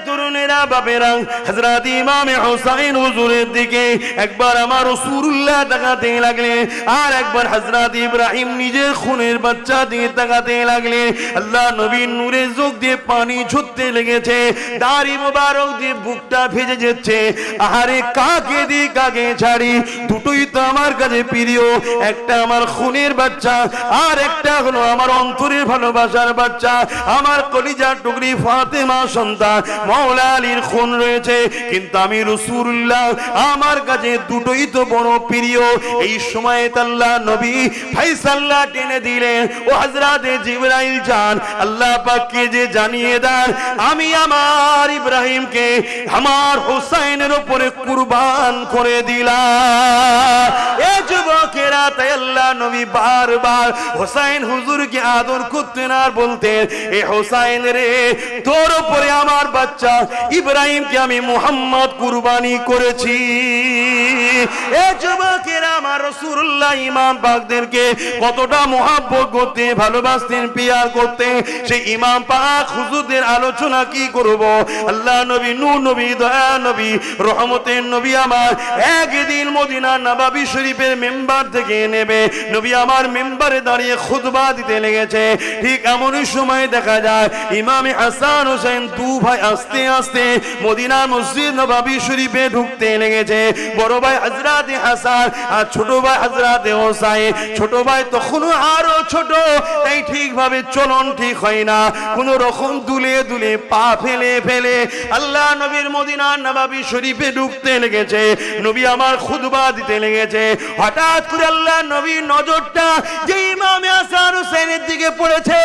তরুণেরা, বাপেরা, হযরত ইমাম হুসাইন হুজুরের দিকে একবার আমার রাসূলুল্লাহ তাকাতে লাগলেন, আর একবার হযরত ইব্রাহিম নিজের খুনের বাচ্চা দিয়ে তাকাতে লাগলেন। আল্লাহ নবীর নূরে চোখ দিয়ে পানি ঝরতে লেগেছে, দাড়ি মোবারক দিয়ে বুকটা ভেজে যাচ্ছে। আহারে কাকে দি কাকে ছাড়ি, দুটোই তো আমার কাছে প্রিয়। একটা আমার খুনের বাচ্চা, আর একটা হলো আমার অন্তরের ভালোবাসার বাচ্চা, আমার কলিজার টুকরি ফাতেমা সন্তান মাওলা আলীর খুন রয়েছে। কিন্তু আমি রাসূলুল্লাহ, আমার কাছে দুটোই তো বড় প্রিয়। এই সময়ে আল্লাহ নবী ফায়সালা টেনে দিলেন, ও হযরত জিবরাইল যান, আল্লাহ পাককে যে জানিয়ে দেন আমি আমার ইব্রাহিমকে আমার হুসাইনের উপরে কুরবান করে দিলাম। এ যুবকেরা, তাই আল্লাহ নবী বারবার হুসাইন হুজুরকে আদর করতেন আর বলতেন, এ হুসাইন রে, তোর উপরে আমার বাচ্চা ইব্রাহিমকে আমি মুহাম্মদ কুরবানি করেছি। এ যুবকেরা, আমার রাসূলুল্লাহ ইমাম পাকদেরকে কতটা মুহাব্বত করতে, ভালোবাসতেন, পিয়ার করতেন, সেই ইমাম পাক হুজুরদের আলোচনা কি করব। আল্লাহ নবী, নূর নবী, দয়া নবী, রহমতের নবী আমার একদিন মদিনা নববী শরীফের মেম্বার থেকে নেবে নবী আমার মেম্বারে দাঁড়িয়ে খুতবা দিতে লেগেছে। ঠিক এমনই সময় দেখা যায় ইমাম হাসান হোসেন দু ভাই আস্তে আস্তে মদিনার মসজিদ নববী শরীফে ঢুকতে লেগেছে। বড় ভাই হযরত হাসান আর ছোট ভাই হযরত হোসাইন। ছোট ভাই তখনও আরো ছোট, তাই ঠিকভাবে চলন ঠিক হয় না, কোন রকম দুলে দুলে পা ফেলে ফেলে আল্লাহ নবীর মদিনার নববী শরীফে ঢুকতে লেগেছে। নবী আমার খুতবা দিতে লেগেছে। হঠাৎ করে আল্লাহ নবীর নজরটা যে ইমাম হাসান হোসেনের দিকে পড়েছে,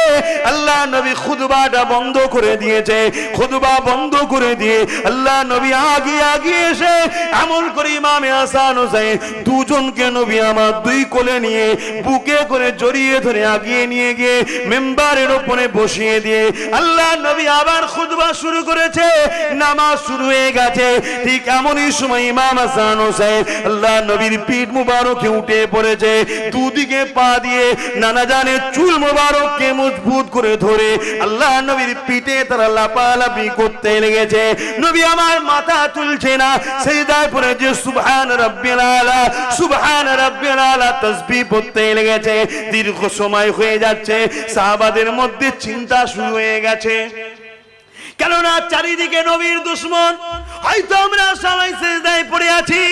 আল্লাহ নবী খুতবাটা বন্ধ করে দিয়েছে। খুতবা বন্ধ করে দিয়ে আল্লাহ নবী আগে আগে এসে এমন করে ইমাম হাসান হোসেন দুজনকে নবী আমার দুই কোলে নিয়ে বুকে করে জড়িয়ে ধরে আগিয়ে নিয়ে গিয়ে মেম্বারের উপরে বসিয়ে দিয়ে আল্লাহ নবী আবার খুতবা শুরু করেছে। নামাজ শুরু হয়ে গেছে। ঠিক এমনই সময় ইমাম হাসান হোসেন আল্লাহ নবীর পিঠ মুবারকে উঠে পড়েছে। দুদিকে পা দিয়ে নানা জানের চুল মুবারককে মজবুত করে ধরে আল্লাহ নবীর পিঠে তারা লাপালাপি করতে লেগেছে। নবী আমার মাথা তুলছে না, সিজদায় পড়ে যে সুবহান রাব্বিল আলা, সুবহান রাব্বিল আলা তাসবিহ পড়তে লেগেছে। দীর্ঘ সময় হয়ে যাচ্ছে, সাহাবাদের মধ্যে চিন্তা শুরু হয়ে গেছে, কেননা চারিদিকে নবীর দুশমন। হয়তো আমরা সবাই সিজদায় পড়ে আছি,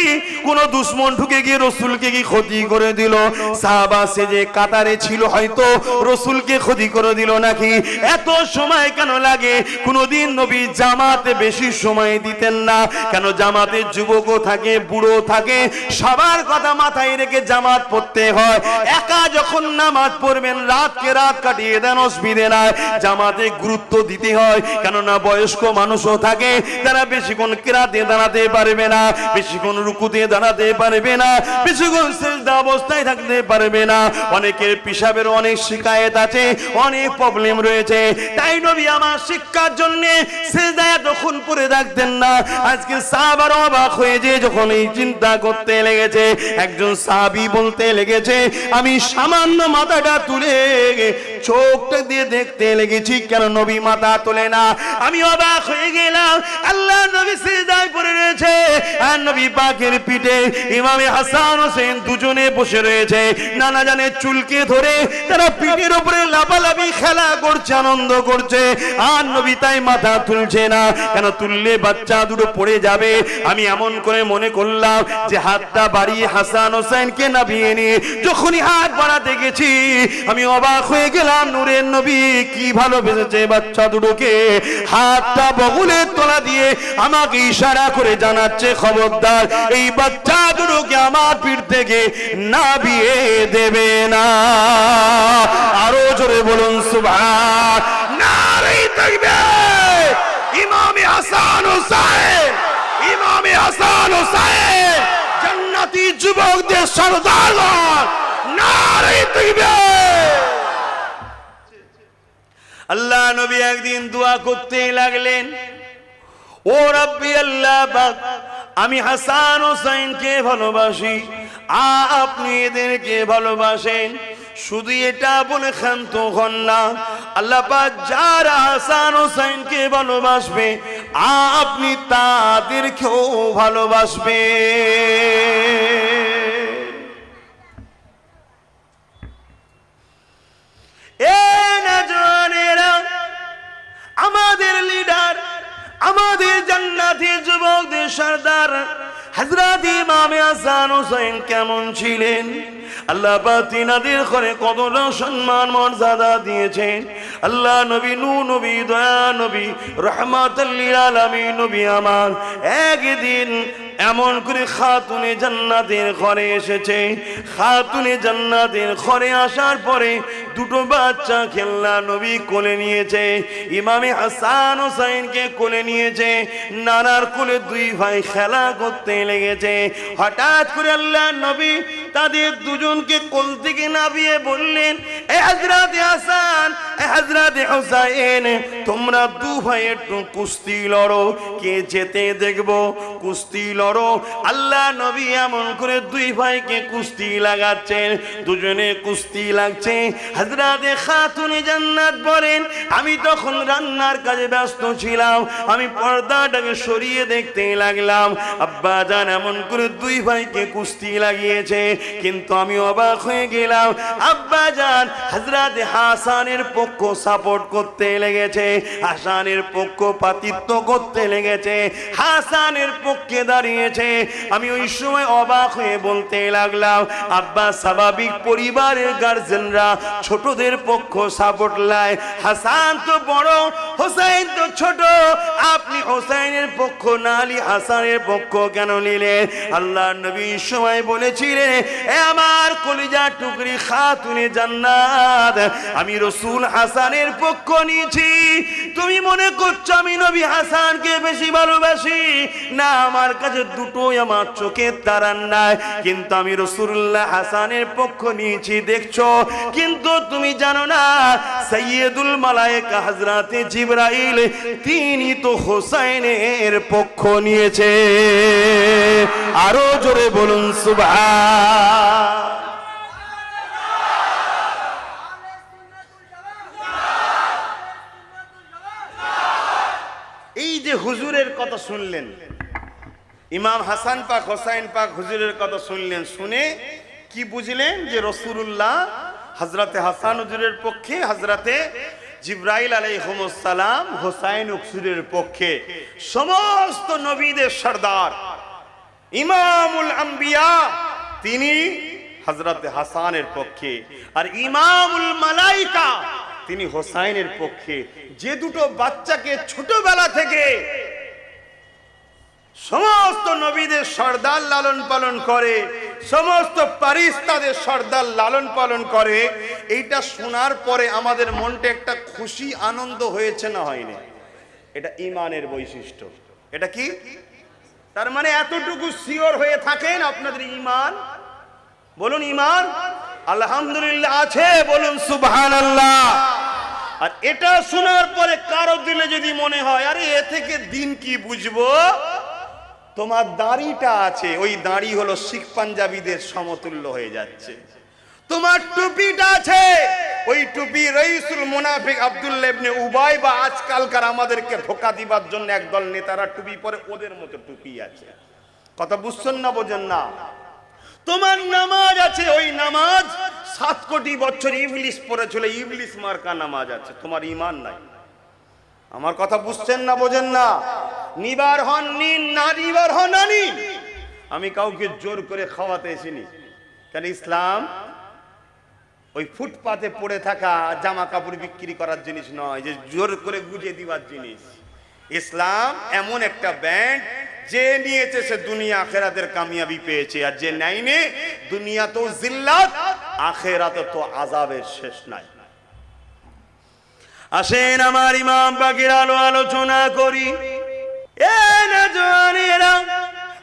কোন দুশমন ঢুকে গিয়ে রাসূলকে কি ক্ষতি করে দিল। সাহাবা সে যে কাতারে ছিল, হয়তো রাসূলকে ক্ষতি করে দিল নাকি। এত সময় কেন লাগে? কোনদিন নবী জামাতে বেশি সময় দিতেন না। কেন? জামাতে যুবকও থাকে, বুড়ো থাকে, সবার কথা মাথায় রেখে জামাত পড়তে হয়। একা যখন নামাজ পড়বেন, রাতকে রাত কাটিয়ে দেন, অসুবিধে নাই। জামাতে গুরুত্ব দিতে হয়, কেননা বয়স্ক মানুষও থাকে, তারা বেশিক্ষণ কিরাতে দাঁড়াতে পারবে না, বেশিক্ষণ রুকুতে দাঁড়াতে পারবে না, বেশিক্ষণ সিজদা অবস্থায় থাকতে পারবে না। অনেকের পেশাবের অনেক শিকায়েত আছে, অনেক প্রবলেম রয়েছে। তাই নবী আমার শিক্ষার জন্য সিজদায় এতক্ষণ পড়ে থাকতেন না। আজকে সাহাবারা অবাক হয়ে যে যখন এই চিন্তা করতে লেগেছে, একজন সাহাবী বলতে লেগেছে, আমি সামান্য মাথাটা তুলে চোখটা দিয়ে দেখতে লেগেছি, কেন নবী মাথা তোলে না। আমি অবাক হয়ে গেলাম। আল্লাহ নবী সিজদায় পড়ে রয়েছে, আর নবী পাকের পিঠে ইমাম হাসান হোসেন দুজনে বসে রয়েছে। নানা জানের চুলকে ধরে তারা পিঠের উপরে লাফালাফি খেলা করছে, আনন্দ করছে। আর নবী তাই মাথা তুলছে না, কেন? তুললে বাচ্চা দুটো পড়ে যাবে। আমি এমন করে মনে করলাম যে হাতটা বাড়িয়ে হাসান হোসেনকে নামিয়ে নিয়ে যখনই হাত বাড়াতে গেছি, আমি অবাক হয়ে গেলাম। নূরের নবী কি ভালোবেসেছে বাচ্চা দুটোকে। হাতটা বগলের তলা দিয়ে আমাকে ইশারা করে জানাচ্ছে, খবরদার এই বাচ্চা দুটোকে আমার পিঠ থেকে নামিয়ে দেবে না। আরো জোরে বলুন সুবহান। নারে তাকবীর। ইমাম হাসান হোসেন, ইমাম হাসান হোসেন জান্নাতি যুবকদের সরদার। নারে তাকবীর। আল্লাহ নবী একদিন দোয়া করতে লাগলেন, ও রব্বি আল্লাহ পাক, আমি হাসান হোসেনকে ভালোবাসি, আপনি এদেরকে ভালোবাসেন। শুধু এটা বলে ক্ষান্ত হন না, আল্লাহ পাক যারা হাসান হোসেনকে ভালোবাসবে আপনি তাদেরকেও ভালোবাসবে। আমাদের লিডার, আমাদের জান্নাতি যুবকদের সরদার হযরত ইমাম হাসান হোসেন কেমন ছিলেন? আল্লাহ পাক তিনাদের ঘরে কত সম্মান মর্যাদা দিয়েছেন। আল্লাহ নবী, নূর নবী, দয়া নবী, রাহমাতুল লিল আলামিন নবী আমার একদিন এমন করে খাতুনে জান্নাতের ঘরে এসেছে। খাতুনে জান্নাতের ঘরে আসার পরে দুটো বাচ্চা খেলনা নবী কোলে নিয়েছে, ইমামে হাসান হোসেনকে কোলে নিয়েছে। নানার কোলে দুই ভাই খেলা করতে লেগেছে। হঠাৎ করে আল্লাহ নবী তাদের দুজনকে কোল থেকে নামিয়ে বললেন, এ হযরত হাসান, এ হযরত হুসাইন, তোমরা দু ভাই একটু কুস্তি লড়ো, কে যেতে দেখবো, কুস্তি লড়ো। আল্লাহ নবী এমন করে দুই ভাইকে কুস্তি লাগাচ্ছেন, দুজনে কুস্তি লাগছে। হযরতে খাতুনে জান্নাত বলেন, আমি তখন রান্নার কাজে ব্যস্ত ছিলাম, আমি পর্দাটাকে সরিয়ে দেখতে লাগলাম আব্বা জান এমন করে দুই ভাইকে কুস্তি লাগিয়েছে। কিন্তু আমি অবাক হয়ে গেলাম, আব্বা জান হযরতে হাসানের পক্ষ সাপোর্ট করতে লেগেছে, হাসানের পক্ষপাতিত্ব করতে লেগেছে, হাসানের পক্ষে দাঁড়িয়েছে। আমি ওই সময় অবাক হয়ে বলতে লাগলাম, আব্বা স্বাভাবিক পরিবারের গার্জেনরা ছোটদের পক্ষ সাপোর্ট লায়, হাসান তো বড়, হোসেন তো ছোট, আপনি হোসেনের পক্ষ না লি হাসানের পক্ষ কেন নিলেন? আল্লাহ নবী সময় বলেছিলেন, এ আমার কলিজা টুকরি খাতুনে জান্নাত, আমি রাসূল হাসানের পক্ষ নিয়েছি। তুমি মনে করছো আমি নবী হাসানকে বেশি ভালোবাসি? না, আমার কাছে দুটোই আমার চোখের তারার নাই, কিন্তু আমি রাসূলুল্লাহ হাসানের পক্ষ নিয়েছি দেখছো। কিন্তু তুমি জানো না সাইয়্যিদুল মালায়েকা হযরতে জিবরাইল তিনি তো হোসেনের পক্ষ নিয়েছে। আরো জোরে বলুন সুবহান। এই যে হুজুরের কথা শুনলেন, ইমাম হাসান পাক হোসেন পাক হুজুরের কথা শুনলেন, শুনে কি বুঝলেন? যে রাসূলুল্লাহ হযরতে হাসান হুজুরের পক্ষে, হযরতে জিবরাইল আলাইহিস সালাম হোসেন হুজুরের পক্ষে। সমস্ত নবীদের সরদার ইমামুল আম্বিয়া তিনি হযরতে হাসানের পক্ষে, আর ইমামুল মালাইকা তিনি হোসেনের পক্ষে। যে দুটো বাচ্চাকে ছোটবেলা থেকে সমস্ত নবীদের সর্দার লালন পালন করে, সমস্ত ফারিস্তাদের সর্দার লালন পালন করে, এইটা শোনার পরে আমাদের মনটা একটা খুশি আনন্দ হয়েছে না হয়নি? এটা ঈমানের বৈশিষ্ট্য। এটা কি? তার মানে এতটুকু শিওর হয়ে থাকেন আপনাদের ঈমান, বলুন ঈমান আলহামদুলিল্লাহ আছে, বলুন সুবহানাল্লাহ। আর এটা শোনার পরে কারো দিলে যদি মনে হয় আরে এ থেকে দিন কি বুঝবো, তোমার দাড়িটা আছে, ওই দাড়ি হলো শিখ পাঞ্জাবিদের সমতুল্য হয়ে যাচ্ছে। তোমার টুপিটা আছে, ওই টুপি রাইসুল মুনাফিক আব্দুল্লাহ ইবনে উবাই বা আজকালকার আমাদেরকে ধোঁকা দিবার জন্য একদল নেতারা টুপি পরে, ওদের মতো টুপি আছে। কথা বুঝছেন না, বোঝেন না? তোমার নামাজ আছে, ওই নামাজ 7 কোটি বছর ইবলিস পড়েছিল, ইবলিস মার্কা নামাজ আছে, তোমার ঈমান নাই। আমার কথা বুঝছেন না, বোঝেন না? নিবার হন নিন, না নিবার হন না নিন। আমি কাউকে জোর করে খাওয়াতে এসিনি, কারণ ইসলাম ওই ফুটপাতে পড়ে থাকা জামা কাপড় বিক্রি করার জিনিস নয়, যে জোর করে গুজিয়ে দিবার জিনিস। ইসলাম এমন একটা ব্যান্ড, যে নিয়েছে সে দুনিয়া আখেরাতের কামিয়াবি পেয়েছে, আর যে নেয়নি দুনিয়া তো জিল্লাত, আখেরাতে তো আযাবের শেষ নাই। আসেন আমার ইমাম পাকের আলোচনা করি। এ নওজওয়ানেরা,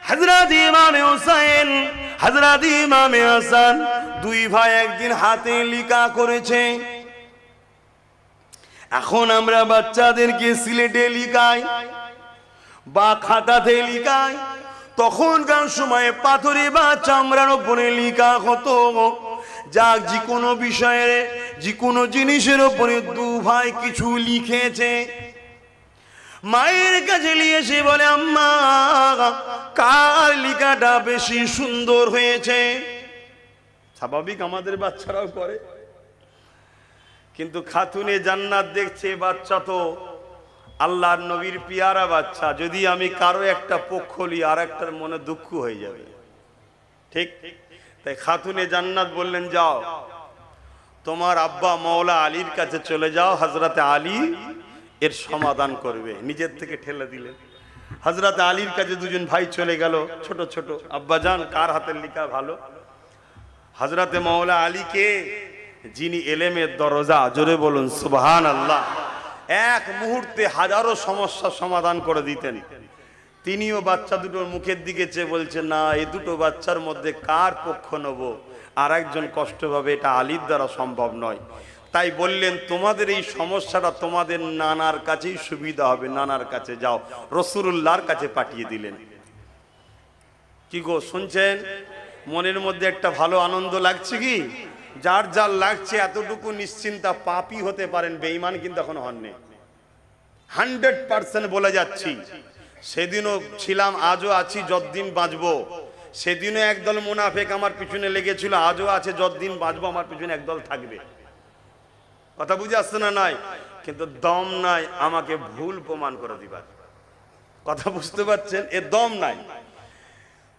হযরত ইমাম হুসাইন, হযরত ইমাম হাসান দুই ভাই একদিন হাতে লিখা করেছে। এখন আমরা বাচ্চাদেরকে সিলেটে লিখাই বা খাতাতে লিখাই, তখনকার সময়ে পাথরে বা চামড়ার উপরে লিখা হতো। যাক যে কোনো বিষয়ে যে কোনো জিনিসের উপরে দু ভাই কিছু লিখেছে, মায়ের কাছে নিয়ে এসে বলে আম্মা কার লেখাটা বেশি সুন্দর হয়েছে। স্বাভাবিক আমাদের বাচ্চারাও করে, কিন্তু খাতুনে জান্নাত দেখছে বাচ্চা তো আল্লাহর নবীর পিয়ারা বাচ্চা, যদি আমি কারো একটা পক্ষ লি আর একটার মনে দুঃখ হয়ে যাবে, ঠিক? তাই খাতুনে জান্নাত বললেন যাও তোমার আব্বা মওলা আলীর কাছে চলে যাও, হযরতে আলী এর সমাধান করবে। নিজের থেকে ঠেলে দিলেন। হযরতে আলীর কাছে দুজন ভাই চলে গেল, ছোট ছোট। আব্বা জান কার হাতের লেখা ভালো? হযরতে মওলা আলীকে, যিনি এলেমের দরজা, জোরে বলুন সুবহানাল্লাহ, এক মুহূর্তে হাজারো সমস্যার সমাধান করে দিতেন। তিনিও বাচ্চা দুটোর মুখের দিকে চেয়ে বলছেন না, এই দুটো বাচ্চার মধ্যে কার পক্ষ নেব? আর একজন কষ্ট পাবে, এটা আলীর দ্বারা সম্ভব নয়। তাই বললেন তোমাদের এই সমস্যাটা তোমাদের নানার কাছেই সুবিধা হবে, নানার কাছে যাও। রাসূলুল্লাহর কাছে পাঠিয়ে দিলেন। কি গো শুনছেন? মনের মধ্যে একটা ভালো আনন্দ লাগছে কি? যার যার লাগছে এতটুকু নিশ্চিন্তা, পাপী হতে পারেন, বেঈমান কিন্তু এখনো হননি। 100% বলে যাচ্ছি, সেদিনও ছিলাম, আজও আছি, যতদিন বাঁচবো। সেদিনও একদল মুনাফেক আমার পিছনে লেগেছিল, আজও আছে, যতদিন বাঁচবো আমার পিছনে একদল থাকবে। কথা বুঝে আসছে না? নাই, কিন্তু দম নাই আমাকে ভুল প্রমাণ করে দিবার। কথা বুঝতে পারছেন? এ দম নাই।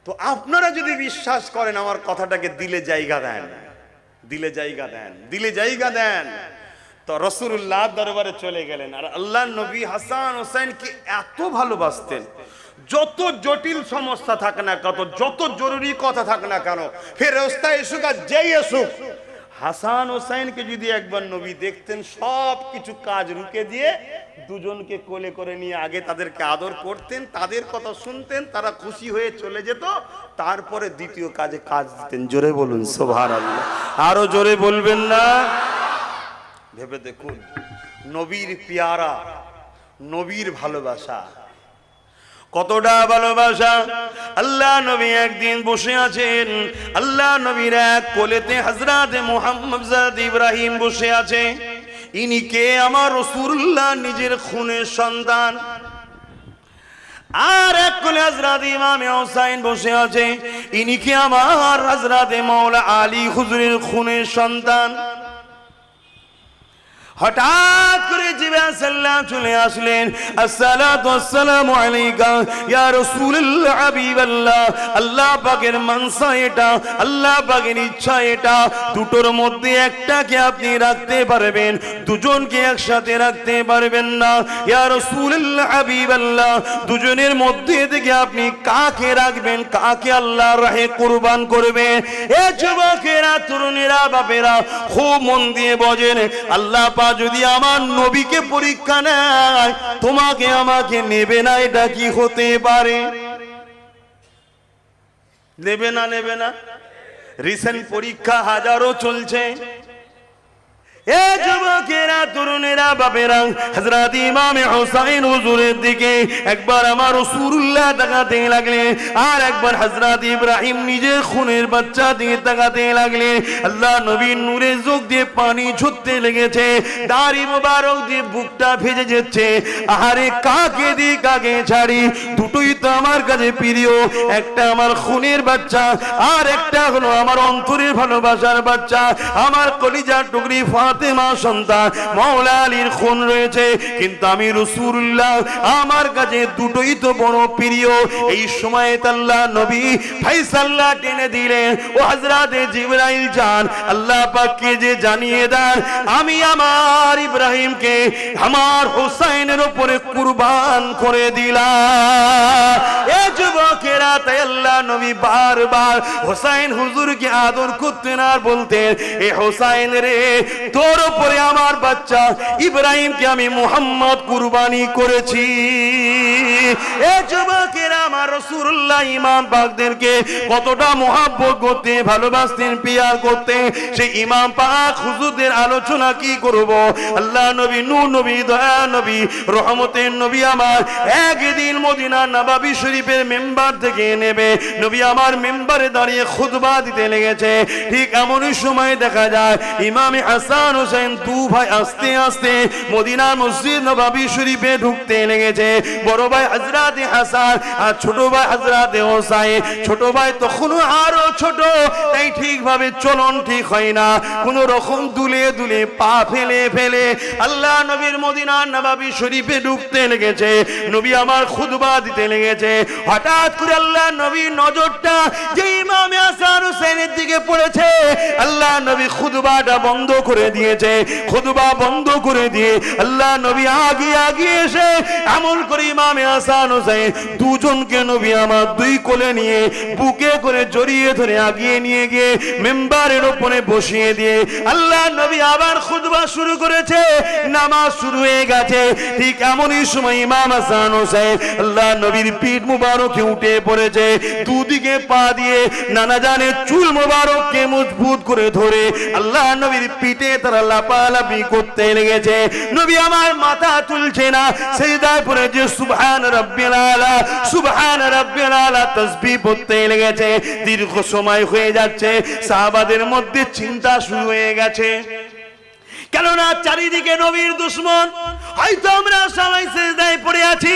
তো আপনারা যদি বিশ্বাস করেন আমার কথাটাকে, দিলে জায়গা দেন, দিলে জায়গা দেন, দিলে জায়গা দেন। তো রাসূলুল্লাহ দরবারে চলে গেলেন। আর আল্লাহর নবী হাসান হোসেনকে এত ভালোবাসতেন, যত জটিল সমস্যা থাকে না কত, যত জরুরি কথা থাকে না কেন, ফেরেশতা এসুক আর যেই এসুক, হাসান হোসেনকে যদি একবার নবী দেখতেন, সব কিছু কাজ রুকে দিয়ে দুজনকে কোলে করে নিয়ে আগে তাদেরকে আদর করতেন, তাদের কথা শুনতেন, তারা খুশি হয়ে চলে যেত, তারপরে দ্বিতীয় কাজে কাজ দিতেন। জোরে বলুন সুবহানাল্লাহ, আরো জোরে বলবেন না? ভেবে দেখুন, নবীর পিয়ারা, নবীর ভালোবাসা, কতটা ভালোবাসা। আল্লাহ নবী একদিন বসে আছেন, আল্লাহ নবীর এক কোলেতে হযরতে মুহাম্মদ হযরত ইব্রাহিম বসে আছে। ইনি কে? আমার রাসূলুল্লাহ নিজের খুনের সন্তান। আর এক কোলে হযরত ইমামে হুসাইন বসে আছে। ইনি কে? আমার হযরতে মাওলা আলী হুজুরের খুনের সন্তান। হঠাৎ করে জিবরাইল সাল্লাল্লাহু চলে আসলেন। আসসালাতু ওয়াসসালামু আলাইকা ইয়া রাসূলুল্লাহ হাবিবাল্লাহ। আল্লাহ পাকের মানসা এটা, আল্লাহ পাকের ইচ্ছা এটা, দুটোর মধ্যে একটাকে আপনি রাখতে পারবেন, দুজনকে একসাথে রাখতে পারবেন না। ইয়া রাসূলুল্লাহ হাবিবাল্লাহ, দুজনের মধ্যে থেকে আপনি কাকে রাখবেন, কাকে আল্লাহর রাহে কুরবান করবেন? এ যুবকেরা, তরুণেরা, বাপেরা, খুব মন দিয়ে বোঝেন। আল্লাহ যদি আমার নবীকে পরীক্ষা নেয়, তোমাকে আমাকে নেবে না, এটা কি হতে পারে? নেবে না, নেবে না? রিসেন্ট পরীক্ষা হাজারো চলছে। এ যুবকেরা, তরুণেরা, বাপেরা, হযরত ইমামে হুসাইন হুজুরের দিকে একবার আমার রাসূলুল্লাহ তাকাতে লাগলেন, আর একবার হযরত ইব্রাহিম নিজের খুনের বাচ্চা দিয়ে তাকাতে লাগলেন। আল্লাহ নবীর নূরের চোখ দিয়ে পানি ঝরতে লেগেছে, দাড়ি মোবারক দিয়ে বুকটা ভেজে যাচ্ছে। আহারে, কাকে দি কাকে ছাড়ি? দুটোই তো আমার কাছে প্রিয়, একটা আমার খুনের বাচ্চা, আর একটা হলো আমার অন্তরের ভালোবাসার বাচ্চা, আমার কলিজার টুকরি ফাতেমা সন্তান মাওলা আলীর খুন রয়েছে। কিন্তু আমি রাসূলুল্লাহ, আমার কাছে দুটোই তো বড় প্রিয়। এই সময় আল্লাহ নবী ফায়সালা টেনে দিলেন, ও হযরতে জিবরাইল যান, আল্লাহ পাককে যে জানিয়ে দেন আমি আমার ইব্রাহিমকে আমার হোসাইনের উপরে কুরবান করে দিলাম। এ যুবকেরা, তাই আল্লাহ নবী বারবার হোসাইন হুজুরকে আদর করতেন আর বলতেন, এ হোসাইন রে, তোর উপরে আমার বাচ্চা ইব্রাহিমকে আমি মুহাম্মদ কুরবানি করেছি। এ যুবকেরা, আমার রাসূলুল্লাহ ইমাম পাকদেরকে কতটা মহব্বত করতে, ভালোবাসতেন, পিয়ার করতে, সেই ইমাম পাক হুজুরদের আলোচনা কি করব। আল্লাহ নবী, নূর নবী, দয়া নবী, রহমতের নবী আমার একদিন মদিনা নববী শরীফের মেম্বার থেকে নেবে নবী আমার মেম্বারে দাঁড়িয়ে খুতবা দিতে লেগেছে। ঠিক এমনই সময় দেখা যায় ইমাম হাসান হোসেন দু ভাই আস্তে আস্তে মদিনা মসজিদ নববী শরীফে ঢুকতে লেগেছে। বড় ভাই হযরত হাসান আর ছোট ভাই হযরত হোসাইন। ছোট ভাই তখনও আরো ছোট, তাই ঠিকভাবে চলন ঠিক হয় না, কোন রকম দুলে দুলে পা ফেলে ফেলে আল্লাহ নবীর মদিনা নববী শরীফে ঢুকতে লেগেছে। নবী আমার খুতবা দিতে লেগেছে। হঠাৎ করে আল্লাহ নবীর নজরটা যে ইমাম হাসান হোসেনের দিকে পড়েছে, আল্লাহ নবী খুতবাটা বন্ধ করে দিয়েছে। খুতবা বন্ধ করে দিয়ে আল্লাহ নবী আগে এসে এমন করে ইমাম হাসান হোসেন দুজনকে নবী আমার দুই কোলে নিয়ে বুকে করে জড়িয়ে ধরে আগিয়ে নিয়ে গিয়ে মেম্বারের উপরে বসিয়ে দিয়ে আল্লাহ নবী আবার খুতবা শুরু করেছে। নামাজ শুরু হয়ে গেছে। ঠিক এমনই সময় ইমাম হাসান হোসেন আল্লাহ নবীর পিঠ মুবারকে উঠে পড়েছে। দুদিকে পা দিয়ে নানা জানের চুল মুবারককে মজবুত করে ধরে আল্লাহ নবীর পিঠে তারা লাপালাপি করতে লেগেছে। নবী আমার মাথা তুলছে না, সিজদায় পড়ে যে সুবহান রাব্বিল আলা, সুবহান রাব্বিল আলা তাসবিহ পড়তে লেগেছে। দীর্ঘ সময় হয়ে যাচ্ছে, সাহাবাদের মধ্যে চিন্তা শুরু হয়ে গেছে, কেননা চারিদিকে নবীর দুশমন। হয়তো আমরা সবাই সিজদায় পড়ে আছি,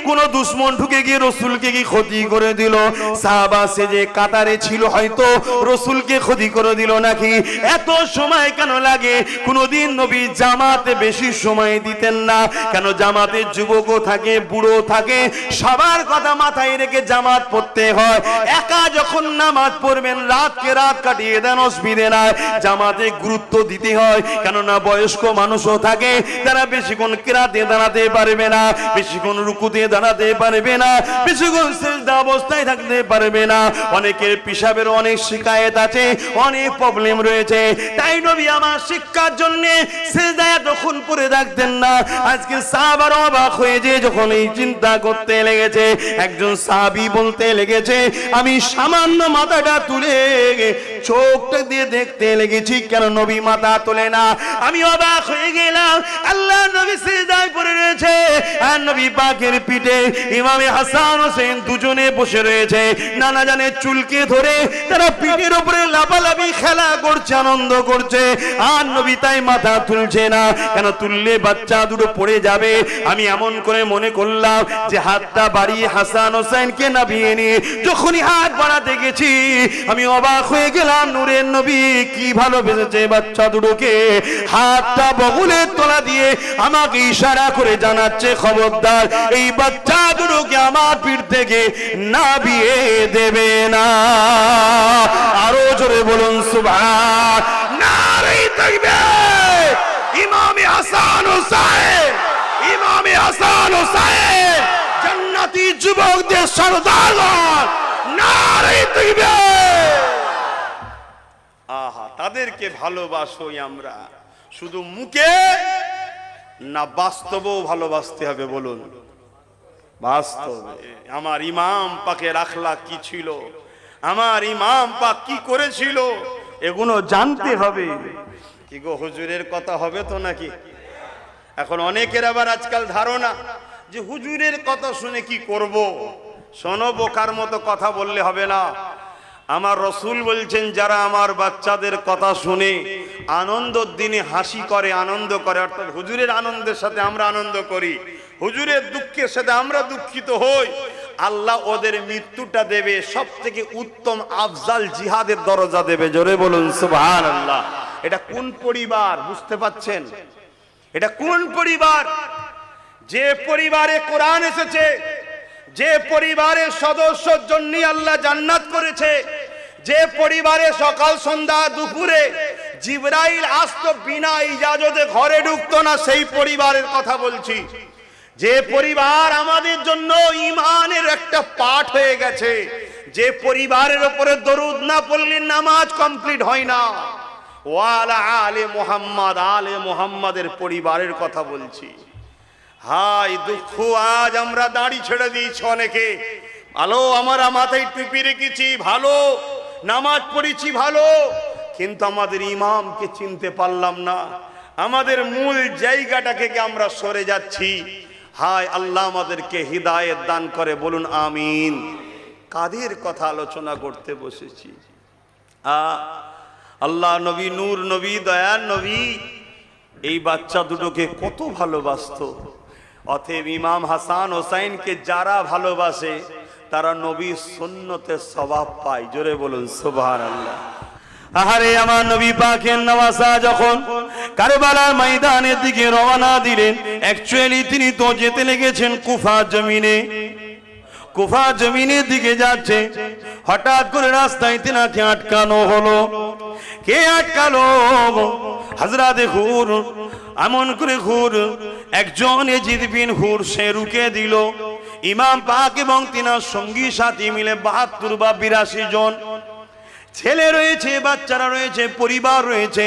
কোন দুশমন ঢুকে গিয়ে রাসূলকে কি ক্ষতি করে দিল, সাহাবা সে যে কাতারে ছিল হয়তো রাসূলকে ক্ষতি করে দিল নাকি। এত সময় কেন লাগে? কোনদিন নবী জামাতে বেশি সময় দিতেন না, কেন জামাতে যুবকও থাকে, বুড়ো থাকে, সবার কথা মাথায় রেখে জামাত পড়তে হয়। একা যখন নামাজ পড়বেন রাতকে রাত কাটিয়ে দেন, অসুবিধে নাই, জামাতে গুরুত্ব দিতে হয়। কেননা বয়স্ক মানুষও থাকে যারা বেশিক্ষণ কিরাতে দাঁড়াতে পারবে না, বেশিক্ষণ রুকুতে দাঁড়াতে পারবে না, বেশিক্ষণ সিজদা অবস্থায় থাকতে পারবে না, অনেকের পেশাবের অনেক শিকায়েত আছে, অনেক প্রবলেম রয়েছে। তাই নবী আমার শিক্ষার জন্য সিজদায় তখন পড়ে থাকতেন না। আজকে সাহাবারা অবাক হয়ে যে যখন এই চিন্তা করতে লেগেছে, একজন সাহাবী বলতে লেগেছে, আমি সামান্য মাথাটা তুলে চোখটা দিয়ে দেখতে লেগেছি, কেন নবী মাথা তোলে না। আমি অবাক হয়ে গেলাম, আল্লাহ নবী সিজদায় পড়ে রয়েছে আর নবী পাকের পিঠে ইমাম হাসান হোসেন দুজনে বসে রয়েছে। নানা জানের চুলকে ধরে তারা পিঠের উপরে লাফালাফি খেলা করছে, আনন্দ করছে, আর নবী তাই মাথা তুলছে না। কেন তুললে বাচ্চা দুটো পড়ে যাবে। আমি এমন করে মনে করলাম যে হাতটা বাড়িয়ে হাসান হোসেনকে নামিয়ে নিয়ে যখনই হাত বাড়াতে গেছি, আমি অবাক হয়ে গেলাম, নূরের নবী কি ভালোবেসেছে বাচ্চা দুটোকে। হাতটা বগলের তলা দিয়ে আমাকে ইশারা করে জানাচ্ছে, খবরদার এই বাচ্চা দুটোকে আমার পিঠ থেকে নামিয়ে দেবে না। আরো জোরে বলুন সুবহান। নারে তাকবীর। ইমামে হাসান হোসেন, ইমামে হাসান হোসেন জান্নাতি যুবকদের সরদার। নারে তাকবীর। আহা, তাদেরকে ভালোবাসোই আমরা, শুধু মুখে না, বাস্তবেও ভালোবাসতে হবে। বলুন বাস্তবে। আমার ইমাম পাকের আখলাক কি ছিল, আমার ইমাম পাক কি করেছিল, এগুলো জানতে হবে। কি গো, হুজুরের কথা হবে তো নাকি? এখন অনেকের আবার আজকাল ধারণা যে হুজুরের কথা শুনে কি করব। শোনো, বোকার মতো কথা বললে হবে না। আমার রসুল বলছেন, যারা আমার বাচ্চাদের কথা শুনে আনন্দের দিনে হাসি করে, আনন্দ করে, অর্থাৎ হুজুরের আনন্দের সাথে আমরা আনন্দ করি, হুজুরের দুঃখের সাথে আমরা দুঃখিত হই, আল্লাহ ওদের মৃত্যুটা দেবে সব থেকে উত্তম আফজাল জিহাদের দরজা দেবে। জোরে বলুন সুবহানাল্লাহ। এটা কোন পরিবার বুঝতে পাচ্ছেন? এটা কোন পরিবার? যে পরিবারে কোরআন এসেছে, যে পরিবারের সদস্যর জন্য আল্লাহ জান্নাত করেছে, যে পরিবারে সকাল সন্ধ্যা দুপুরে জিবরাইল আসতো বিনা ইজাজতে ঘরে ঢুকতো না, সেই পরিবারের কথা বলছি। যে পরিবার আমাদের জন্য ঈমানের একটা পাঠ হয়ে গেছে, যে পরিবারের উপরে দরুদ না পড়লে নামাজ কমপ্লিট হয় না। ওয়ালা আলে মুহাম্মদ, আলে মুহাম্মাদের পরিবারের কথা বলছি। হাই দুঃখ, আজ আমরা দাড়ি ছেড়ে দিয়েছি অনেকে, আলো আমরা মাথায় টুপি রেখেছি ভালো, নামাজ পড়েছি ভালো, কিন্তু আমাদের ইমামকে চিনতে পারলাম না, আমাদের মূল জায়গাটাকে আমরা সরে যাচ্ছি। হায় আল্লাহ আমাদেরকে হিদায়াত দান করে, বলুন আমিন। কাদের কথা আলোচনা করতে বসেছি? আল্লাহ নবী, নূর নবী, দয়ার নবী এই বাচ্চা দুটোকে কত ভালোবাসতো। অতএব ইমাম হাসান হোসাইনকে যারা ভালোবাসে তারা নবী সুন্নতের সওয়াব পায়। জোরে বলুন সুবহানাল্লাহ। আহারে আমার নবী পাকের নওয়াজা যখন কারবালার ময়দানের দিকে রওনা দিলেন, অ্যাকচুয়ালি তিনি তো যেতে লেগেছেন কুফা জমিনে। কুফা জমিনের দিকে যাচ্ছে, হঠাৎ করে রাস্তায় তিনাকে আটকানো হলো। কে আটকালো? হযরত হুর। এমন করে হুর, একজন ইয়াজিদ বিন হুর, সে রুকে দিল। ইমাম পাক এবং তিনার সঙ্গী সাথী মিলে ৭২ বা ৮২ জন ছেলে রয়েছে, বাচ্চারা রয়েছে, পরিবার রয়েছে।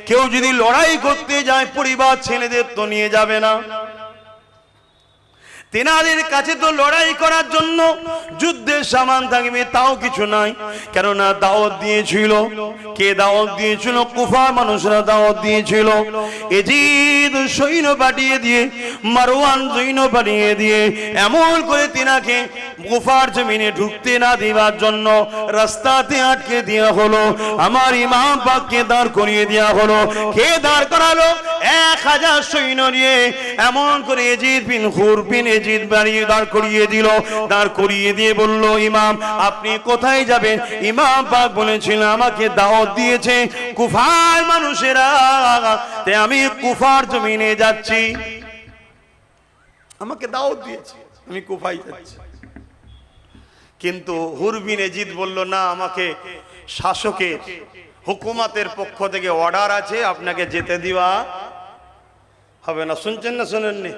কেউ যদি লড়াই করতে যায় পরিবার ছেলেদের তো নিয়ে যাবে না। তেনাদের কাছে তো লড়াই করার জন্য যুদ্ধের সামান থাকবে তাও কিছু নাই, কেননা দাওয়াত দিয়েছিল। কে দাওয়াত দিয়েছিল? কুফার মানুষরা দাওয়াত দিয়েছিল। ইয়াজিদ সৈন্য পাঠিয়ে দিয়ে, মারওয়ান সৈন্য পাঠিয়ে দিয়ে এমন করে তিনাকে কুফার জমিনে ঢুকতে না দেওয়ার জন্য রাস্তাতে আটকে দেওয়া হলো। আমার ইমাম পাককে দাঁড় করিয়ে দেওয়া হলো। কে দাঁড় করালো? ১০০০ সৈন্য নিয়ে এমন করে ইয়াজিদ বিন হুর বিন ইয়াজিদ বাড়িয়ে দাঁড় করিয়ে দিল। দাঁড় করিয়ে দিয়ে বলল, ইমাম আপনি কোথায় যাবেন? ইমাম পাক বলেছিল, আমাকে দাওয়াত দিয়েছে কুফার মানুষেরা, তাই আমি কুফার জমিনে যাচ্ছি। আমাকে দাওয়াত দিয়েছে, আমি কুফায় যাচ্ছি। কিন্তু হুর বিন ইয়াজিদ বলল, না, আমাকে শাসকের হুকুমতের পক্ষ থেকে অর্ডার আছে, আপনাকে যেতে দেওয়া হবে না। শুনছেন না শোনেননি?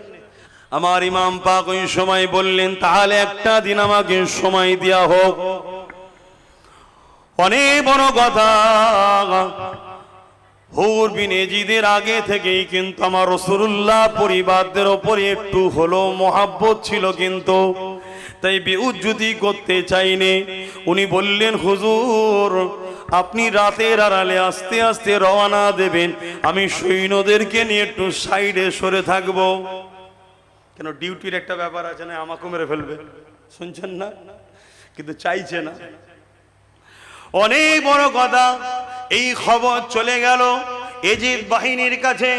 আমার ইমাম পাক ওই সময় বললেন, তাহলে একটা দিন আমাকে সময় দেয়া হোক। অনেক বড় কথা। হুর বিন ইয়াজিদের আগে থেকেই কিন্তু আমার রাসূলুল্লাহ পরিবারদের উপরে একটু হলো মহব্বত ছিল, কিন্তু তাই বেউজ্জতি করতে চাইনি। উনি বললেন, হুজুর আপনি রাতের আড়ালে আস্তে আস্তে রওনা দেবেন, আমি সৈন্যদেরকে নিয়ে একটু সাইডে সরে থাকবো। কেন, ডিউটির একটা ব্যাপার আছে না, আমাকে মেরে ফেলবে। শুনছেন না? কিন্তু চাইছে না। অনেক বড় কথা। এই খবর চলে গেল ইয়াজিদ বাহিনীর কাছে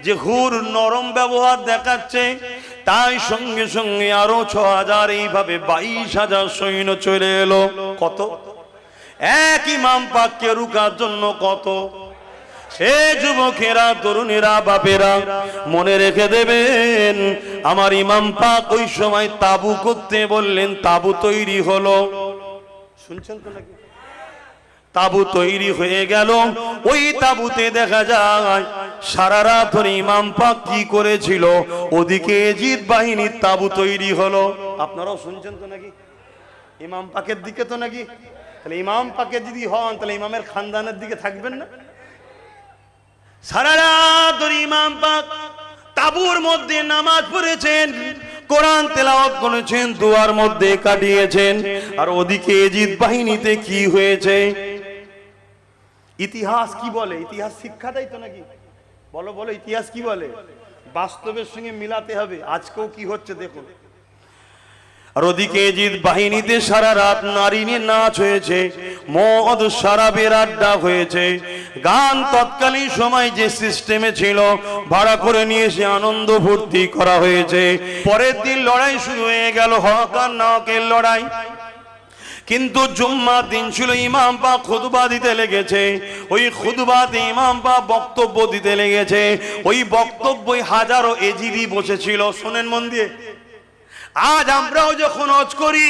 যে হুর নরম ব্যবহার দেখাচ্ছে, তাই সঙ্গে সঙ্গে আরো ৬০০০, এইভাবে ২২,০০০ সৈন্য চলে এলো। কত? এক ইমাম পাককে রুকার জন্য কত? সে যুবকেরা, তরুণেরা, বাপেরা মনে রেখে দেবেন, আমার ইমাম পাক ওই সময় তাবু করতে বললেন, তাবু তৈরি হলো। শুনছেন তো নাকি? তাবু তৈরি হয়ে গেল। ওই তাবুতে দেখা যায় সারা রাত ধরে ইমাম পাক কি করেছিল, ওদিকে ইয়াজিদ বাহিনীর তাবু তৈরি হলো। আপনারাও শুনছেন তো নাকি? ইমাম পাকের দিকে তো নাকি? তাহলে ইমাম পাকে যদি হন তাহলে ইমামের খানদানের দিকে থাকবেন না? সারা রাত ধরে ইমাম পাক তাবুর মধ্যে নামাজ পড়েছেন, কোরআন তেলাওয়াত করেছেন, দুয়ার মধ্যে কাটিয়েছেন। আর ওদিকে ইয়াজিদ বাহিনীতে কি হয়েছে? ইতিহাস কি বলে? ইতিহাস শিক্ষা দেয় তো নাকি? বলো বলো, ইতিহাস কি বলে? বাস্তবের সঙ্গে মিলাতে হবে। আজকেও কি হচ্ছে দেখুন। আর ওদিকে ইয়াজিদ বাহিনীতে সারা রাত নারী নিয়ে নাচ হয়েছে, মদ শরাবের আড্ডা হয়েছে, গান তৎকালীন সময় যে সিস্টেমে ছিল ভাড়া করে নিয়ে এসে আনন্দ ফুর্তি করা হয়েছে। পরের দিন লড়াই শুরু হয়ে গেল, হক আর নাহকের লড়াই। কিন্তু জুম্মার দিন ছিল, ইমাম পাক খুতবা দিতে লেগেছে। ওই খুতবাতে ইমাম পাক বক্তব্য দিতে লেগেছে। ওই বক্তব্যই হাজারো ইয়াজিদি বসেছিল। শোনেন মন দিয়ে, আজ আমরাও যখন হজ করি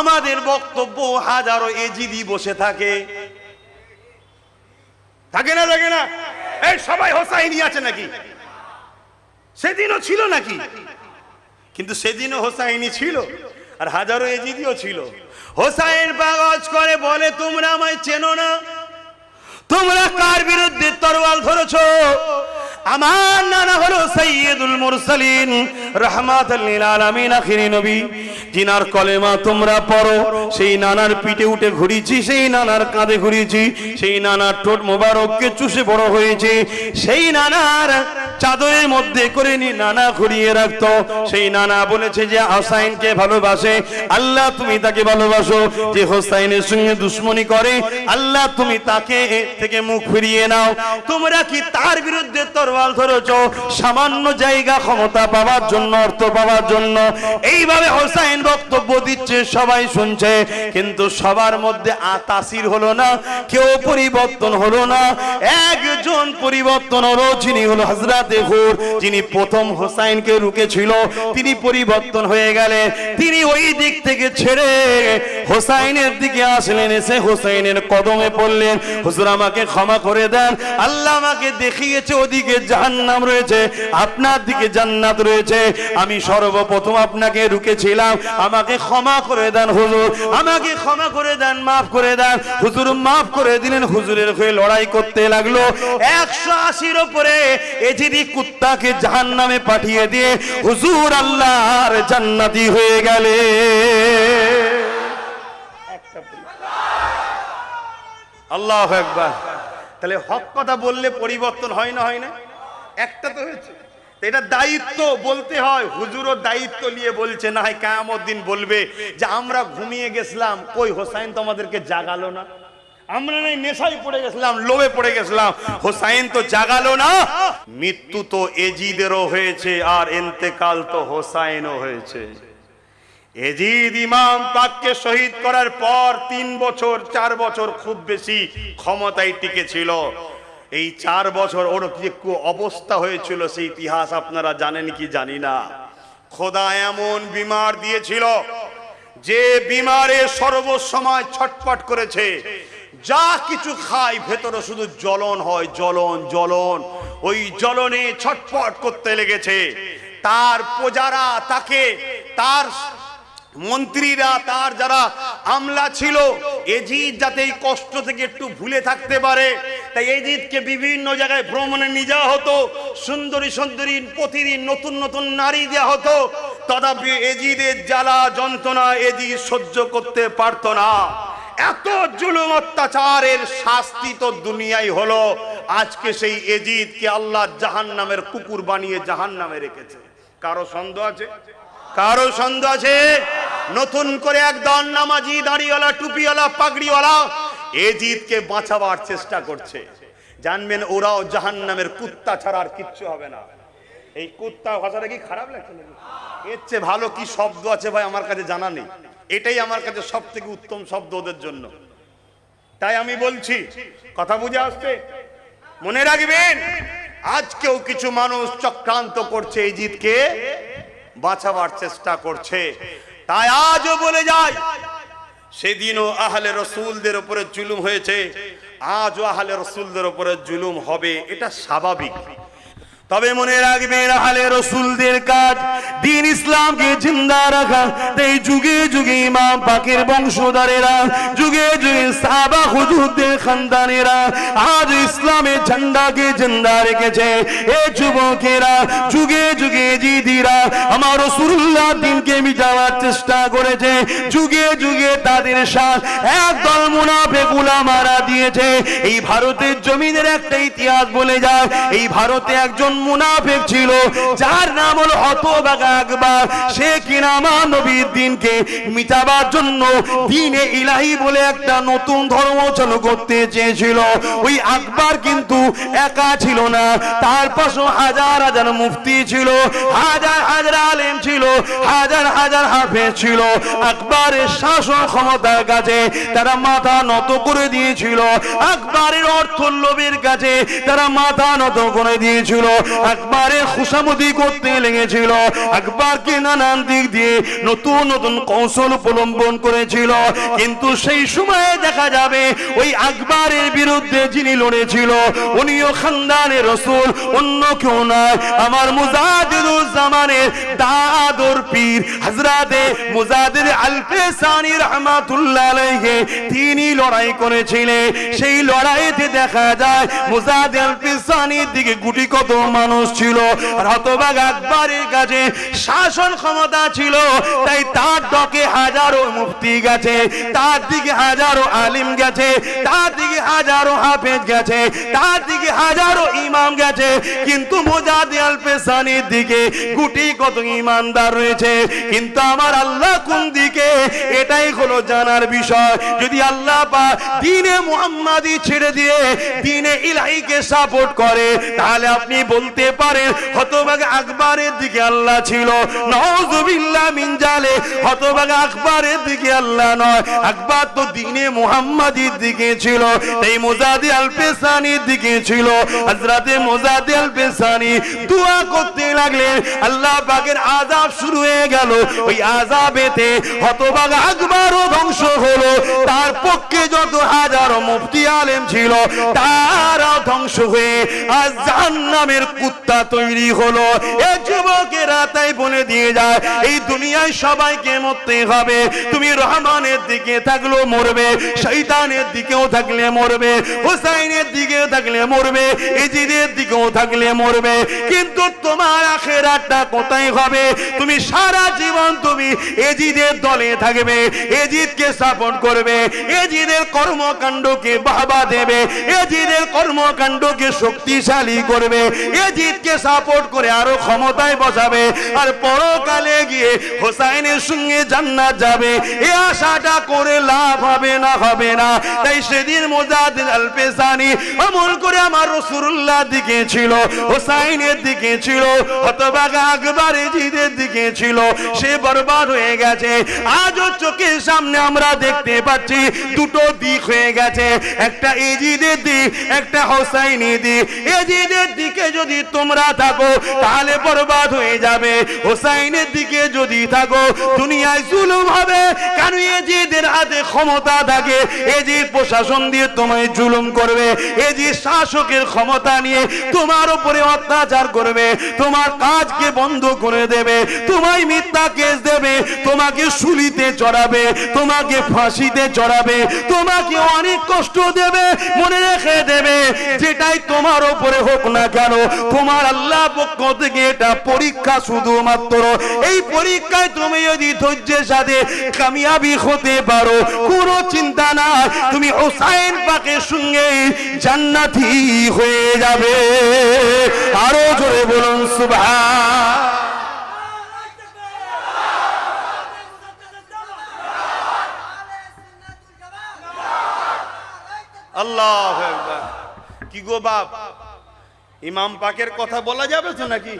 আমাদের বক্তব্য হাজারো ইয়াজিদি বসে থাকে। থাকে না? থাকে না? এই সবাই হোসাইনি আছে নাকি? সেদিনও ছিল নাকি? কিন্তু সেদিনও হোসাইনি ছিল, আর হাজারো ইয়াজিদিও ছিল। হোসাইন পাক হজ করে বলে, তোমরা আমায় চেনো না, তোমরা কার বিরুদ্ধে তরোয়াল ধরেছো? আমার নানা হলো সাইয়্যিদুল মুরসালিন রাহমাতাল লিল আলামিন আখিরি নবী, জিনার কলেমা তোমরা পড়ো। সেই নানার পিঠে উঠে ঘুরিয়েছি, সেই নানার কাঁধে ঘুরিয়েছি, সেই নানার ঠোঁট মোবারককে চুষে বড় হয়েছে, সেই নানার চাদরের মধ্যে করে নি নানা ঘুরিয়ে রাখতো। সেই নানা বলেছে যে হোসাইনকে ভালোবাসে, আল্লাহ তুমি তাকে ভালোবাসো। যে হোসাইনের সঙ্গে দুশ্মনী করে, আল্লাহ তুমি তাকে থেকে মুখ ফিরিয়ে নাও। তোমরা কি তার বিরুদ্ধে তরোয়াল ধরেছো সামান্য জায়গা ক্ষমতা পাওয়ার জন্য, অর্থ পাওয়ার জন্য? এইভাবে হোসাইন বক্তব্য দিচ্ছে, সবাই শুনছে, কিন্তু সবার মধ্যে তাসির হলো না, কেউ পরিবর্তন হলো না। একজন পরিবর্তন হলো, যিনি হলো হযরতে হুর, যিনি প্রথম হোসাইনকে রুকেছিল, তিনি পরিবর্তন হয়ে গেলেন। তিনি ওই দিক থেকে ছেড়ে হোসাইনের দিকে আসলেন, এসে হোসাইনের কদমে পড়লেন, হুজুর আমাকে ক্ষমা করে দেন, আল্লাহ আমাকে দেখিয়েছে ওদিকে জাহান্নাম রয়েছে, আপনার দিকে জান্নাত রয়েছে, আমি সর্বপ্রথম আপনাকে রুকেছিলাম, আমাকে ক্ষমা করে দেন হুজুর, আমাকে ক্ষমা করে দেন, মাফ করে দেন। হুজুর মাফ করে দিলেন, হুজুরের হয়ে লড়াই করতে লাগলো। 180-র উপরে এজিদি কুত্তাকে জাহান্নামে পাঠিয়ে দিয়ে হুজুর আল্লাহর জান্নাতি হয়ে গেলে। আল্লাহু আকবার। তাহলে হক কথা বললে পরিবর্তন হয় না, হয় না? একটা তো হয়েছে, এটা দায়িত্ব বলতে হয়। হুজুরও দায়িত্ব নিয়ে বলছে, না হয় কিয়ামত দিন বলবে যে আমরা ঘুমিয়ে গেছিলাম, কই হোসাইন তো আমাদেরকে জাগালো না, আমরা নাই নেশায় পড়ে গেছিলাম, লোভে পড়ে গেছিলাম, হোসাইন তো জাগালো না। মৃত্যু তো এজিদেরও হয়েছে, আর ইন্তেকাল তো হোসাইনও হয়েছে। এজিদ ইমাম পাককে শহীদ করার পর 3 বছর 4 বছর খুব বেশি ক্ষমতায় টিকে ছিল। এই 4 বছর ওর কি অবস্থা হয়েছিল সেই ইতিহাস আপনারা জানেন কি জানি না। খোদা এমন বিমার দিয়েছিল যে বিমারে সর্বসময় ছটফট করেছে, যা কিছু খায় ভেতরে শুধু জ্বলন হয়, জ্বলন জ্বলন, ওই জ্বলনে ছটফট করতে লেগেছে। তার প্রজারা তাকে, তার মন্ত্রীরা, তার যারা আমলা ছিল, এজিদ যাতে এই কষ্ট থেকে একটু ভুলে থাকতে পারে, তাই এজিদকে বিভিন্ন জায়গায় ভ্রমণে নিয়ে যাওয়া হতো, সুন্দরী সুন্দরী প্রতিদিন নতুন নতুন নারী দেওয়া হতো। তথাপি এজিদের জ্বালা যন্ত্রণা এজিদ সহ্য করতে পারত না। এত জুলুম অত্যাচারের শাস্তি তো দুনিয়ায় হলো, আজকে সেই এজিদকে আল্লাহ জাহান্নামের কুকুর বানিয়ে জাহান্নামে রেখেছে। কারো সন্দেহ আছে? কারো সন্দেহ আছে? নতুন করে একদল নামাজি, দাড়িওয়ালা, টুপিওয়ালা, পাগড়িওয়ালা এজিদকে বাঁচাবার চেষ্টা করছে। জানবেন ওরাও জাহান্নামের কুত্তা ছাড়া আর কিচ্ছু হবে না। এই কুত্তা ভাষাটা কি খারাপ লাগছে নাকি? এর চেয়ে ভালো কি শব্দ আছে ভাই আমার কাছে জানা নেই। এটাই আমার কাছে সব থেকে উত্তম শব্দ ওদের জন্য। তাই আমি বলছি, কথা বুঝে আসছে? মনে রাখবেন, আজকেও কিছু মানুষ চক্রান্ত করছে, এজিদকে বাঁচাবার চেষ্টা করছে। তাই আজও বলে যায়, সেদিনও আহলে রসুলদের উপরে জুলুম হয়েছে, আজও আহলে রসুলদের উপরে জুলুম হবে, এটা স্বাভাবিক। তবে মনে রাখবেন, আহলে রসুলদের কাজ দ্বীন ইসলামকে জিন্দা রাখা। তাই যুগে যুগে ইমাম পাকের বংশধরেরা, যুগে যুগে সাহাবা হুজুরদের খানদানেরা আজ ইসলামের ঝান্ডাকে জিন্দা রেখেছে। এ যুবকেরা, যুগে যুগে জিদিরা আমার রাসূলুল্লাহ দ্বীনকে মিটাবার চেষ্টা করেছে। যুগে যুগে তাদের সাথ একদল মুনাফিক উলামারা দিয়েছে। এই ভারতের জমিনের একটা ইতিহাস বলে যায়, এই ভারতে একজন মুনাফিক ছিল, যার নাম হলো হতভাগা আকবর। সে কিনা আমার নবীর দ্বীনকে মিটাবার জন্য দ্বীনে ইলাহি বলে একটা নতুন ধর্ম চালু করতে চেয়েছিল। ওই আকবর কিন্তু একা ছিল না, তার পাশে হাজার হাজার মুফতি ছিল, হাজার হাজার আলেম ছিল, হাজার হাজার হাফেজ ছিল। আকবরের শাসন ক্ষমতার কাছে তারা মাথা নত করে দিয়েছিল, আকবরের অর্থ লোভের কাছে তারা মাথা নত করে দিয়েছিল, আকবরের খুশামদি করতে লেগেছিল, আকবরকে নানান দিক দিয়ে নতুন নতুন কৌশল অবলম্বন করেছিল। কিন্তু সেই সময়ে দেখা যাবে ওই আকবরের বিরুদ্ধে যিনি লড়েছিল উনিও খানদানের রাসূল, অন্য কেউ নয়, আমার মুজাদ্দিদুজ্জামানের দাদর পীর হযরতে মুজাদ্দিদ আল-ফিসানি রাহমাতুল্লাহ আলাইহি তিনি লড়াই করেছিলেন। সেই লড়াইতে দেখা যায় মুজাদ্দিদ আল-ফিসানির দিকে গুটি কত মানুষ ছিল, আর হতভাগ আকবরের কাছে শাসন ক্ষমতা ছিল, তাই তার ডকে হাজারো মুফতি গেছে, তার দিকে হাজারো আলিম গেছে, তার দিকে হাজারো হাফেজ গেছে, তার দিকে হাজারো ইমাম গেছে, কিন্তু মুজাদ্দিদ আল পেসানির দিকে গুটি কত ইমানদার রয়েছে। কিন্তু আমার আল্লাহ কোন দিকে, এটাই হলো জানার বিষয়। যদি আল্লাহ পাক দ্বীনে মুহাম্মাদি ছেড়ে দিয়ে দ্বীনে ইলাহিকে সাপোর্ট করে, তাহলে আপনি বলতে পারেন হতভাগা আকবরের দিকে আল্লাহ ছিল। নাউযুবিল্লাহ মিন জালে, হতভাগা আকবরের দিকে আল্লাহ নয়, আকবর তো দ্বীনে মুহাম্মাদির দিকে ছিল, তাই মুজাদ্দিদ আল পেসানির দিকে ছিল। হযরতে মুজাদ্দিদ আল পেসানি দোয়া করতে লাগলেন, আল্লাহ পাকের আযাব শুরু হয়ে গেল। ওই আযাবেতে হতভাগা আকবরও ধ্বংস হলো, তার পক্ষে যত হাজারো মুফতি আলেম ছিল তারাও ধ্বংস হয়ে আজ জাহান্নামের কুত্তা তৈরি হলো। এই যুবকেরা তাই বলে দিয়ে যায়, এই দুনিয়ায় সবাইকে মরতে হবে। তুমি রহমানের দিকে থাকলেও মরবে, শয়তানের দিকেও থাকলে মরবে, হুসাইনের দিকেও থাকলে মরবে, ইজিদের দিকেও থাকলে মরবে। কিন্তু তোমার আখিরাতটা কোথায় হবে? তুমি সারা জীবন তুমি এজিদের দলে থাকবে, এজিদকে সাপোর্ট করবে, এজিদের কর্মকাণ্ডকে বাহবা দেবে, এজিদের কর্মকাণ্ডকে শক্তিশালী করবে, এজিদকে সাপোর্ট করে আরো ক্ষমতায় বসাবে, আর পরকালে গিয়ে হোসাইনের সঙ্গে জান্নাত যাবে। এই আশাটা করে লাভ হবে না, হবে না। তাই সেদিন মুজাদ্দিদ আল পেসানি আমল করে আমার রাসূলুল্লাহর দিকে ছিল, হোসাইনের দিকে ছিল, হতভাগা আকবর এজিদের দিকে ছিল, সে বরবাদ হয়ে গেছে। আজও চোখের সামনে আমরা দেখতে পাচ্ছি দুটো দিক হয়ে গেছে, একটা এজিদের দিক, একটা হোসাইনি দিক। এজিদের দিকে যদি তোমরা থাকো তাহলে বরবাদ হয়ে যাবে, হোসাইনের দিকে যদি থাকো দুনিয়ায় জুলুম হবে। কারণ এজিদের হাতে ক্ষমতা থাকে, এজিদ প্রশাসন দিয়ে তোমায় জুলুম করবে, এজিদ শাসকের ক্ষমতা নিয়ে তোমার উপরে অত্যাচার করবে, তোমার কাজকে বন্ধ করে দেবে, তোমায় মিথ্যা কেস দেবে, তোমাকে শুলিতে চড়াবে, তোমাকে ফাঁসিতে চড়াবে, তোমাকে অনেক কষ্ট দেবে। মনে রেখে দেবে, যেটাই তোমার উপরে হোক না কেন, তোমার আল্লাহ পক্ষ থেকে এটা পরীক্ষা শুধুমাত্র। এই পরীক্ষায় তুমি যদি ধৈর্যের সাথে কামিয়াবি হতে পারো, কোনো চিন্তা না, তুমি হোসাইন পাকের সঙ্গে জান্নাতি হয়ে যাবে। আরো জোরে বলুন সুবহান। আল্লাহু আকবার। কি গো বাপ, ইমাম পাকের কথা বলা যাবে তো নাকি?